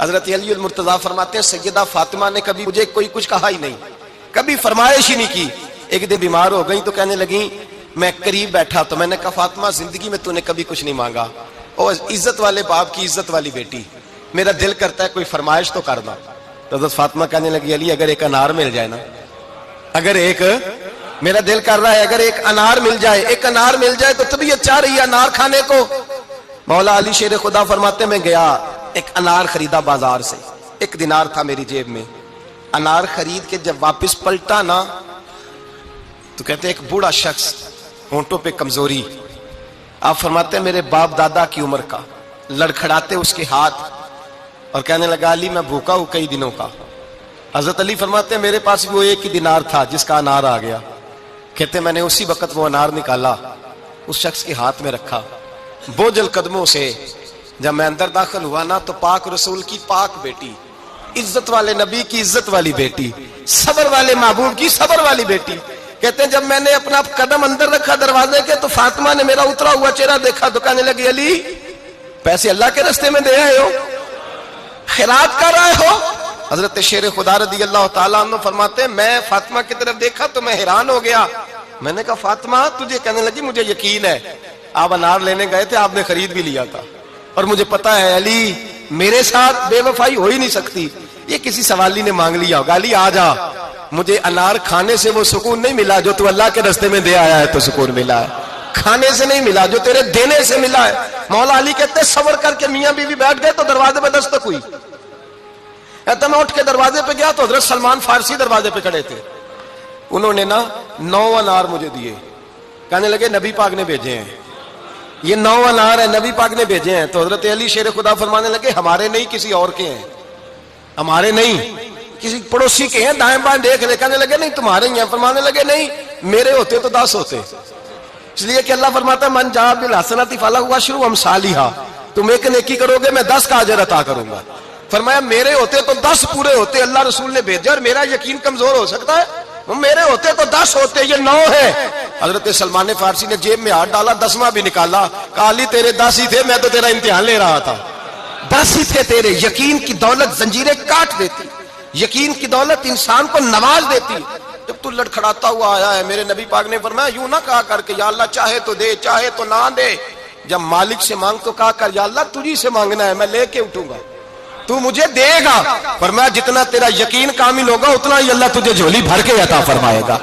حضرت علی المرتضیٰ فرماتے ہیں سیدہ فاطمہ نے کبھی مجھے کوئی کچھ کہا ہی نہیں، کبھی فرمائش ہی نہیں کی۔ ایک دن بیمار ہو گئی تو کہنے لگی، میں قریب بیٹھا تو میں نے کہا فاطمہ زندگی میں تو نے کبھی کچھ نہیں مانگا، اور عزت والے باپ کی عزت والی بیٹی، میرا دل کرتا ہے کوئی فرمائش تو کرنا۔ تو حضرت فاطمہ کہنے لگی علی اگر ایک انار مل جائے نا، اگر ایک، میرا دل کر رہا ہے اگر ایک انار مل جائے، ایک انار مل جائے تو طبیعت چاہ رہی ہے انار کھانے کو۔ مولا علی شیر خدا فرماتے میں گیا ایک انار خریدا بازار سے، 1 دینار تھا میری جیب میں، انار خرید کے جب واپس پلٹا نا تو کہتے ایک بوڑھا شخص، ہونٹوں پہ کمزوری، آپ فرماتے ہیں میرے باپ دادا کی عمر کا، لڑکھڑاتے اس کے ہاتھ اور کہنے لگا علی میں بھوکا ہوں کئی دنوں کا۔ حضرت علی فرماتے ہیں میرے پاس وہ 1 ہی دینار تھا جس کا انار آ گیا، کہتے میں نے اسی وقت وہ انار نکالا اس شخص کے ہاتھ میں رکھا، بوجھل قدموں سے جب میں اندر داخل ہوا نا تو پاک رسول کی پاک بیٹی، عزت والے نبی کی عزت والی بیٹی، صبر والے محبوب کی صبر والی بیٹی، کہتے ہیں جب میں نے اپنا قدم اندر رکھا دروازے کے تو فاطمہ نے میرا اترا ہوا چہرہ دیکھا تو کہنے لگی علی پیسے اللہ کے راستے میں دے آئے ہو، خیرات کر رہے ہو؟ حضرت شیر خدا رضی اللہ تعالیٰ عنہ فرماتے ہیں میں فاطمہ کی طرف دیکھا تو میں حیران ہو گیا، میں نے کہا فاطمہ تجھے، کہنے لگی مجھے یقین ہے آپ انار لینے گئے تھے، آپ نے خرید بھی لیا تھا، اور مجھے پتا ہے علی میرے ساتھ بے وفائی ہو ہی نہیں سکتی، یہ کسی سوالی نے مانگ لیا ہوگا، علی آ جا، مجھے انار کھانے سے وہ سکون نہیں ملا جو تو اللہ کے راستے میں دے آیا ہے تو سکون ملا ہے، کھانے سے نہیں ملا جو تیرے دینے سے ملا ہے۔ مولا علی کہتے ہیں صبر کر کے میاں بیوی بیٹھ گئے تو دروازے پہ دستک ہوئی، کہتا میں اٹھ کے دروازے پہ گیا تو حضرت سلمان فارسی دروازے پہ کھڑے تھے، انہوں نے نا 9 انار مجھے دیے، کہنے لگے نبی پاک نے بھیجے ہیں، یہ 9 انار ہے نبی پاک نے بھیجے ہیں۔ تو حضرت علی شیر خدا فرمانے لگے ہمارے نہیں کسی اور کے ہیں، ہمارے نہیں کسی پڑوسی کے ہیں، دائیں بائیں دیکھ لے، کہنے لگے نہیں تمہارے ہی ہیں، فرمانے لگے نہیں میرے ہوتے تو 10 ہوتے، اس لیے کہ اللہ فرماتا ہے من جاء بالحسنۃ فلہ عشر امثالھا، تم ایک نیکی کرو گے میں 10 کا اجر عطا کروں گا، فرمایا میرے ہوتے تو 10 پورے ہوتے، اللہ رسول نے بھیجا اور میرا یقین کمزور ہو سکتا ہے، میرے ہوتے تو 10 ہوتے، یہ 9 ہے۔ حضرت سلمان فارسی نے جیب میں ہاتھ ڈالا، 10واں بھی نکالا، کہا علی تیرے 10 ہی تھے، میں تو تیرا امتحان لے رہا تھا، 10 ہی تھے تیرے، یقین کی دولت زنجیریں کاٹ دیتی، یقین کی دولت انسان کو نواز دیتی۔ جب تو لڑکھڑاتا ہوا آیا ہے، میرے نبی پاک نے فرمایا یوں نہ کہا کر کے یا اللہ چاہے تو دے چاہے تو نہ دے، جب مالک سے مانگ تو کہا کر یا اللہ تجھی سے مانگنا ہے، میں لے کے اٹھوں گا، تو مجھے دے گا، فرمایا جتنا تیرا یقین کامل ہوگا اتنا ہی اللہ تجھے جھولی بھر کے عطا فرمائے گا۔